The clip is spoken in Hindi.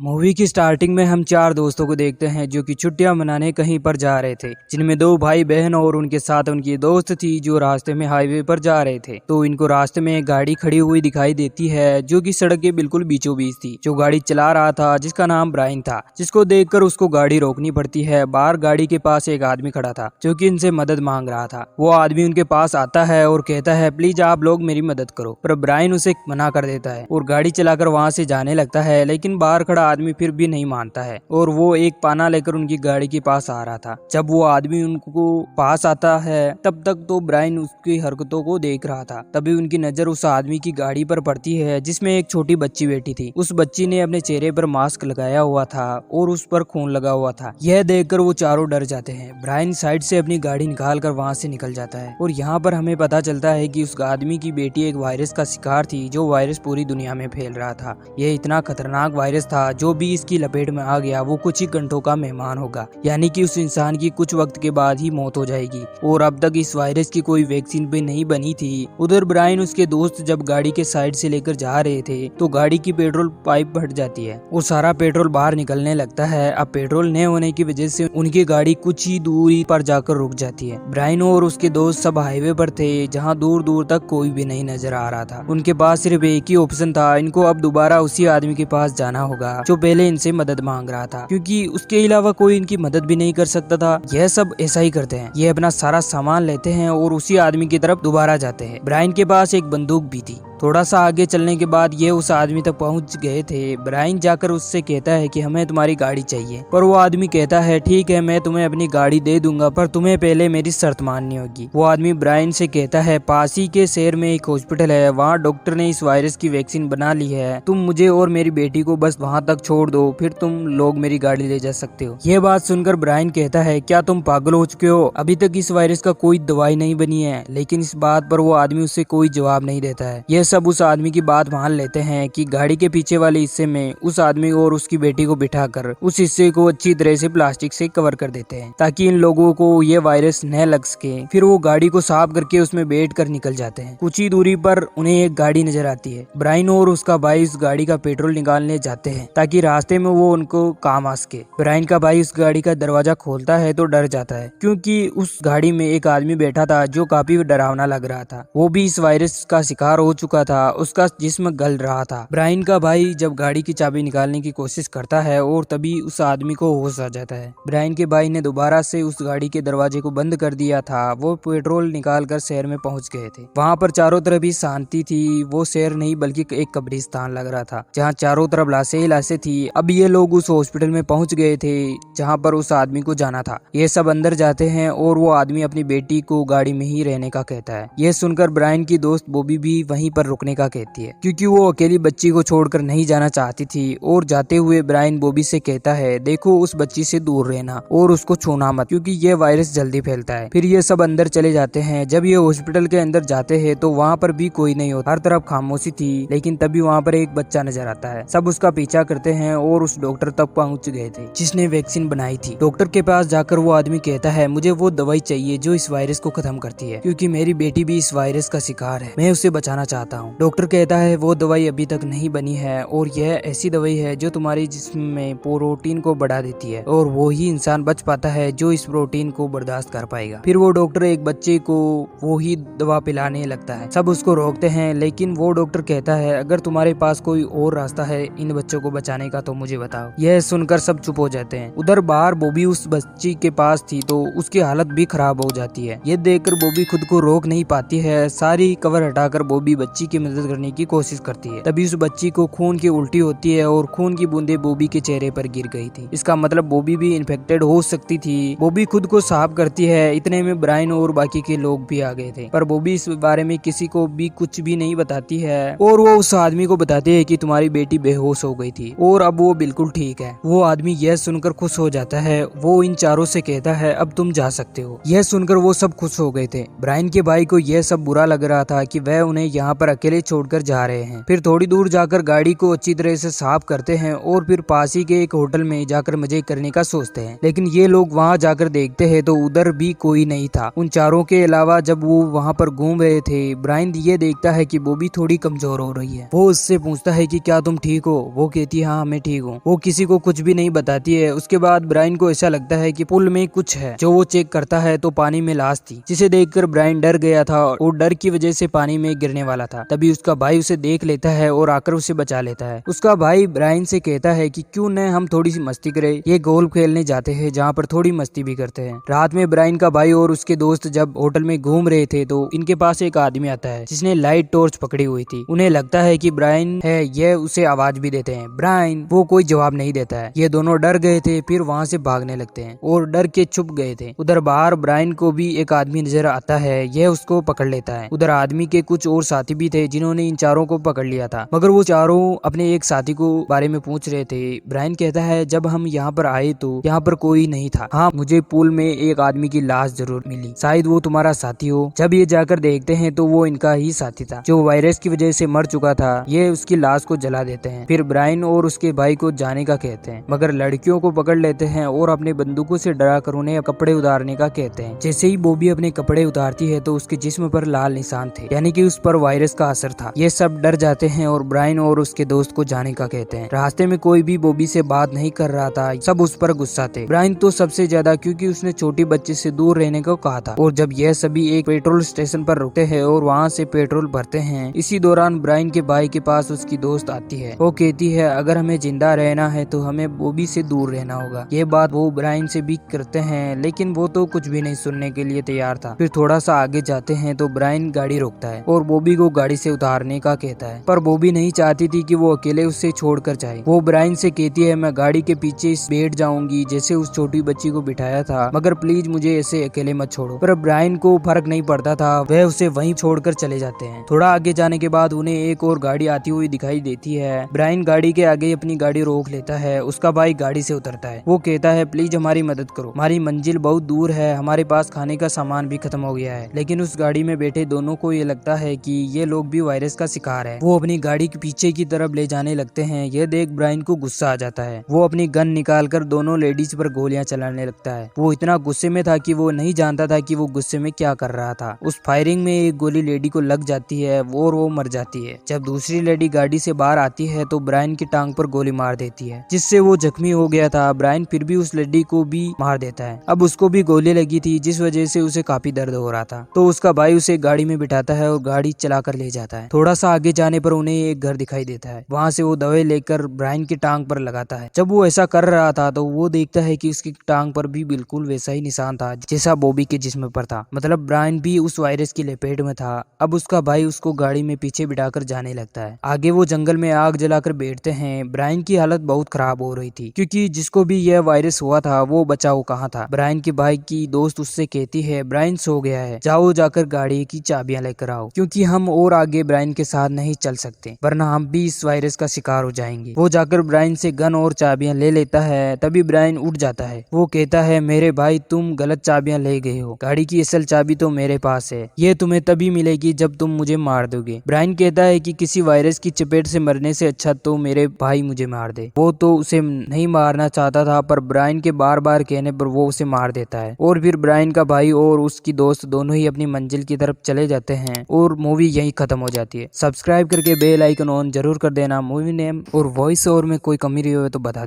मूवी की स्टार्टिंग में हम चार दोस्तों को देखते हैं जो कि छुट्टियां मनाने कहीं पर जा रहे थे, जिनमें दो भाई बहन और उनके साथ उनकी दोस्त थी जो रास्ते में हाईवे पर जा रहे थे। तो इनको रास्ते में एक गाड़ी खड़ी हुई दिखाई देती है जो कि सड़क के बिल्कुल बीचों बीच थी। जो गाड़ी चला रहा था जिसका नाम ब्रायन था, जिसको देखकर उसको गाड़ी रोकनी पड़ती है। बाहर गाड़ी के पास एक आदमी खड़ा था जो कि इनसे मदद मांग रहा था। वो आदमी उनके पास आता है और कहता है प्लीज आप लोग मेरी मदद करो, पर ब्रायन उसे मना कर देता है और गाड़ी चलाकर वहाँ से जाने लगता है। लेकिन बाहर खड़ा आदमी फिर भी नहीं मानता है और वो एक पाना लेकर उनकी गाड़ी के पास आ रहा था। जब वो आदमी उनको पास आता है तब तक तो ब्रायन उसकी हरकतों को देख रहा था। तभी उनकी नजर उस आदमी की गाड़ी पर पड़ती है जिसमें एक छोटी बच्ची बैठी थी। उस बच्ची ने अपने चेहरे पर मास्क लगाया हुआ था और उस पर खून लगा हुआ था। यह देखकर वो चारों डर जाते हैं। ब्रायन साइड से अपनी गाड़ी निकाल कर वहाँ से निकल जाता है और यहाँ पर हमें पता चलता है कि उस आदमी की बेटी एक वायरस का शिकार थी, जो वायरस पूरी दुनिया में फैल रहा था। यह इतना खतरनाक वायरस था जो भी इसकी लपेट में आ गया वो कुछ ही घंटों का मेहमान होगा, यानी कि उस इंसान की कुछ वक्त के बाद ही मौत हो जाएगी। और अब तक इस वायरस की कोई वैक्सीन भी नहीं बनी थी। उधर ब्रायन उसके दोस्त जब गाड़ी के साइड से लेकर जा रहे थे तो गाड़ी की पेट्रोल पाइप फट जाती है और सारा पेट्रोल बाहर निकलने लगता है। अब पेट्रोल न होने की वजह से उनकी गाड़ी कुछ ही दूरी पर जाकर रुक जाती है। ब्रायन और उसके दोस्त सब हाईवे पर थे जहाँ दूर दूर तक कोई भी नहीं नजर आ रहा था। उनके पास सिर्फ एक ही ऑप्शन था, इनको अब दोबारा उसी आदमी के पास जाना होगा जो पहले इनसे मदद मांग रहा था, क्योंकि उसके अलावा कोई इनकी मदद भी नहीं कर सकता था। यह सब ऐसा ही करते हैं, ये अपना सारा सामान लेते हैं और उसी आदमी की तरफ दोबारा जाते हैं। ब्रायन के पास एक बंदूक भी थी। थोड़ा सा आगे चलने के बाद ये उस आदमी तक पहुंच गए थे। ब्रायन जाकर उससे कहता है कि हमें तुम्हारी गाड़ी चाहिए, पर वो आदमी कहता है ठीक है मैं तुम्हें अपनी गाड़ी दे दूंगा, पर तुम्हें पहले मेरी शर्त माननी होगी। वो आदमी ब्रायन से कहता है पास ही के शहर में एक हॉस्पिटल है, वहाँ डॉक्टर ने इस वायरस की वैक्सीन बना ली है, तुम मुझे और मेरी बेटी को बस वहाँ तक छोड़ दो, फिर तुम लोग मेरी गाड़ी ले जा सकते हो। ये बात सुनकर ब्रायन कहता है क्या तुम पागल हो चुके हो, अभी तक इस वायरस का कोई दवाई नहीं बनी है। लेकिन इस बात पर वो आदमी उससे कोई जवाब नहीं देता है। यह सब उस आदमी की बात मान लेते हैं कि गाड़ी के पीछे वाले हिस्से में उस आदमी और उसकी बेटी को बिठाकर उस हिस्से को अच्छी तरह से प्लास्टिक से कवर कर देते हैं ताकि इन लोगों को ये वायरस न लग सके। फिर वो गाड़ी को साफ करके उसमें बैठ कर निकल जाते हैं। कुछ ही दूरी पर उन्हें एक गाड़ी नजर आती है। ब्रायन और उसका भाई उस गाड़ी का पेट्रोल निकालने जाते हैं ताकि रास्ते में वो उनको काम आ सके। ब्रायन का भाई उस गाड़ी का दरवाजा खोलता है तो डर जाता है, क्योंकि उस गाड़ी में एक आदमी बैठा था जो काफी डरावना लग रहा था। वो भी इस वायरस का शिकार हो चुका था, उसका जिस्म गल रहा था। ब्रायन का भाई जब गाड़ी की चाबी निकालने की कोशिश करता है और तभी उस आदमी को होश आ जाता है। ब्रायन के भाई ने दोबारा से उस गाड़ी के दरवाजे को बंद कर दिया था। वो पेट्रोल निकाल कर शहर में पहुंच गए थे। वहाँ पर चारों तरफ ही शांति थी। वो शहर नहीं बल्कि एक कब्रिस्तान लग रहा था जहाँ चारों तरफ लाशें ही लाशें थी। अब ये लोग उस हॉस्पिटल में पहुंच गए थे जहाँ पर उस आदमी को जाना था। ये सब अंदर जाते हैं और वो आदमी अपनी बेटी को गाड़ी में ही रहने का कहता है। यह सुनकर ब्रायन की दोस्त बॉबी भी वहीं पर रुकने का कहती है, क्योंकि वो अकेली बच्ची को छोड़कर नहीं जाना चाहती थी। और जाते हुए ब्रायन बॉबी से कहता है देखो उस बच्ची से दूर रहना और उसको छूना मत, क्योंकि ये वायरस जल्दी फैलता है। फिर ये सब अंदर चले जाते हैं। जब ये हॉस्पिटल के अंदर जाते हैं तो वहाँ पर भी कोई नहीं होता, हर तरफ खामोशी थी। लेकिन तभी वहाँ पर एक बच्चा नजर आता है। सब उसका पीछा करते हैं और उस डॉक्टर तक पहुँच गए थे जिसने वैक्सीन बनाई थी। डॉक्टर के पास जाकर वो आदमी कहता है मुझे वो दवाई चाहिए जो इस वायरस को खत्म करती है, क्योंकि मेरी बेटी भी इस वायरस का शिकार है, मैं उसे बचाना चाहता हूँ। डॉक्टर कहता है वो दवाई अभी तक नहीं बनी है और यह ऐसी दवाई है जो तुम्हारे जिस्म में प्रोटीन को बढ़ा देती है और वो ही इंसान बच पाता है जो इस प्रोटीन को बर्दाश्त कर पाएगा। फिर वो डॉक्टर एक बच्चे को वो ही दवा पिलाने लगता है। सब उसको रोकते हैं, लेकिन वो डॉक्टर कहता है अगर तुम्हारे पास कोई और रास्ता है इन बच्चों को बचाने का तो मुझे बताओ। यह सुनकर सब चुप हो जाते हैं। उधर बाहर बॉबी उस बच्ची के पास थी तो उसकी हालत भी खराब हो जाती है। ये देखकर बॉबी खुद को रोक नहीं पाती है। सारी कवर हटाकर बॉबी बच्ची की मदद करने की कोशिश करती है। तभी उस बच्ची को खून की उल्टी होती है और खून की बूंदें बॉबी के चेहरे पर गिर गई थी। इसका मतलब बॉबी भी इन्फेक्टेड हो सकती थी। बॉबी खुद को साफ करती है। इतने में ब्रायन और बाकी के लोग भी आ गए थे, पर बॉबी इस बारे में किसी को भी कुछ भी नहीं बताती है और वो उस आदमी को बताते हैं कि तुम्हारी बेटी बेहोश हो गई थी और अब वो बिल्कुल ठीक है। वो आदमी यह सुनकर खुश हो जाता है। वो इन चारों से कहता है अब तुम जा सकते हो। यह सुनकर वो सब खुश हो गए थे। ब्रायन के भाई को यह सब बुरा लग रहा था कि वह उन्हें यहाँ पर अकेले छोड़कर जा रहे हैं। फिर थोड़ी दूर जाकर गाड़ी को अच्छी तरह से साफ करते हैं और फिर पास ही के एक होटल में जाकर मजे करने का सोचते हैं। लेकिन ये लोग वहाँ जाकर देखते हैं तो उधर भी कोई नहीं था। उन चारों के अलावा जब वो वहाँ पर घूम रहे थे, ब्रायन ये देखता है कि बॉबी थोड़ी कमजोर हो रही है। वो उससे पूछता है कि क्या तुम ठीक हो? वो कहती है हाँ मैं ठीक हूँ। वो किसी को कुछ भी नहीं बताती है। उसके बाद ब्रायन को ऐसा लगता है कि पुल में कुछ है। जो वो चेक करता है तो पानी में लाश थी, जिसे देखकर ब्रायन डर गया था और डर की वजह से पानी में गिरने वाला था। तभी उसका भाई उसे देख लेता है और आकर उसे बचा लेता है। उसका भाई ब्रायन से कहता है कि क्यों न हम थोड़ी सी मस्ती करें। ये गोल्फ खेलने जाते हैं जहाँ पर थोड़ी मस्ती भी करते हैं। रात में ब्रायन का भाई और उसके दोस्त जब होटल में घूम रहे थे तो इनके पास एक आदमी आता है जिसने लाइट टॉर्च पकड़ी हुई थी। उन्हें लगता है कि ब्रायन है, ये उसे आवाज भी देते हैं ब्रायन। वो कोई जवाब नहीं देता है। ये दोनों डर गए थे, फिर वहाँ से भागने लगते हैं और डर के छुप गए थे। उधर बाहर ब्रायन को भी एक आदमी नजर आता है। यह उसको पकड़ लेता है। उधर आदमी के कुछ और साथी भी थे जिन्होंने इन चारों को पकड़ लिया था, मगर वो चारों अपने एक साथी को बारे में पूछ रहे थे। ब्रायन कहता है जब हम यहाँ पर आए तो यहाँ पर कोई नहीं था। हाँ, मुझे पूल में एक आदमी की लाश जरूर मिली, शायद वो तुम्हारा साथी हो। जब ये जाकर देखते हैं तो वो इनका ही साथी था जो वायरस की वजह से मर चुका था। ये उसकी लाश को जला देते हैं। फिर ब्रायन और उसके भाई को जाने का कहते हैं, मगर लड़कियों को पकड़ लेते हैं और अपने बंदूकों से डरा कर उन्हें कपड़े उतारने का कहते हैं। जैसे ही बॉबी अपने कपड़े उतारती है तो उसके जिस्म पर लाल निशान थे, यानी कि उस पर वायरस का असर था। ये सब डर जाते हैं और ब्रायन और उसके दोस्त को जाने का कहते हैं। रास्ते में कोई भी बॉबी से बात नहीं कर रहा था, सब उस पर गुस्सा थे। ब्रायन तो सबसे ज्यादा, क्योंकि उसने छोटी बच्ची से दूर रहने को कहा था। और जब यह सभी एक पेट्रोल स्टेशन पर रुकते हैं और वहाँ से पेट्रोल भरते हैं, इसी दौरान ब्रायन के भाई के पास उसकी दोस्त आती है। वो कहती है अगर हमें जिंदा रहना है तो हमें बॉबी से दूर रहना होगा। ये बात वो ब्रायन से भी करते हैं, लेकिन वो तो कुछ भी नहीं सुनने के लिए तैयार था। फिर थोड़ा सा आगे जाते हैं तो ब्रायन गाड़ी रोकता है और बॉबी को गाड़ी से उतारने का कहता है, पर बॉबी नहीं चाहती थी कि वो अकेले उससे छोड़कर जाए। वो ब्रायन से कहती है मैं गाड़ी के पीछे बैठ जाऊंगी जैसे उस छोटी बच्ची को बिठाया था, मगर प्लीज मुझे ऐसे अकेले मत छोड़ो। पर ब्रायन को फर्क नहीं पड़ता था, वह उसे वहीं छोड़कर चले जाते हैं। थोड़ा आगे जाने के बाद उन्हें एक और गाड़ी आती हुई दिखाई देती है। ब्रायन गाड़ी के आगे अपनी गाड़ी रोक लेता है। उसका भाई गाड़ी से उतरता है। वो कहता है प्लीज हमारी मदद करो, हमारी मंजिल बहुत दूर है, हमारे पास खाने का सामान भी खत्म हो गया है। लेकिन उस गाड़ी में बैठे दोनों को ये लगता है कि ये लोग भी वायरस का शिकार है। वो अपनी गाड़ी के पीछे की तरफ ले जाने लगते हैं। ये देख ब्रायन को गुस्सा आ जाता है। वो अपनी गन निकालकर दोनों लेडीज पर गोलियां चलाने लगता है। वो इतना गुस्से में था कि वो नहीं जानता था कि वो गुस्से में क्या कर रहा था। उस फायरिंग में एक गोली लेडी को लग जाती है और वो मर जाती है। जब दूसरी लेडी गाड़ी से बाहर आती है तो ब्रायन की टांग पर गोली मार देती है, जिससे वो जख्मी हो गया था। ब्रायन फिर भी उस लेडी को भी मार देता है। अब उसको भी गोली लगी थी, जिस वजह से उसे काफी दर्द हो रहा था। तो उसका भाई उसे गाड़ी में बिठाता है और गाड़ी चलाकर ले जाता है। थोड़ा सा आगे जाने पर उन्हें एक घर दिखाई देता है। वहाँ से वो दवाई लेकर ब्रायन की टांग पर लगाता है। जब वो ऐसा कर रहा था तो वो देखता है कि उसकी टांग पर भी बिल्कुल वैसा ही निशान था जैसा बॉबी के जिस्म पर था। मतलब ब्रायन भी उस वायरस की लपेट में था। अब उसका भाई उसको गाड़ी में पीछे बिठाकर जाने लगता है। आगे वो जंगल में आग जलाकर बैठते हैं। ब्रायन की हालत बहुत खराब हो रही थी, क्योंकि जिसको भी यह वायरस हुआ था वो बचाओ कहाँ था। ब्रायन के भाई की दोस्त उससे कहती है ब्रायन सो गया है, जाओ जाकर गाड़ी की चाबियां लेकर आओ, क्योंकि हम और आगे ब्रायन के साथ नहीं चल सकते, वरना हम भी इस वायरस का शिकार हो जाएंगे। वो जाकर ब्रायन से गन और चाबियां ले लेता है। तभी ब्रायन उठ जाता है। वो कहता है मेरे भाई तुम गलत चाबियां ले गए हो, गाड़ी की असल चाबी तो मेरे पास है, ये तुम्हें तभी मिलेगी जब तुम मुझे मार दोगे। ब्रायन कहता है कि किसी वायरस की चपेट से मरने से अच्छा तो मेरे भाई मुझे मार दे। वो तो उसे नहीं मारना चाहता था, पर ब्रायन के बार बार कहने पर वो उसे मार देता है। और फिर ब्रायन का भाई और उसकी दोस्त दोनों ही अपनी मंजिल की तरफ चले जाते हैं और मूवी यहीं खत्म हो जाती है। सब्सक्राइब करके बेल आइकन ऑन जरूर कर देना। मूवी नेम और वॉइस ओवर में कोई कमी रही हो तो बता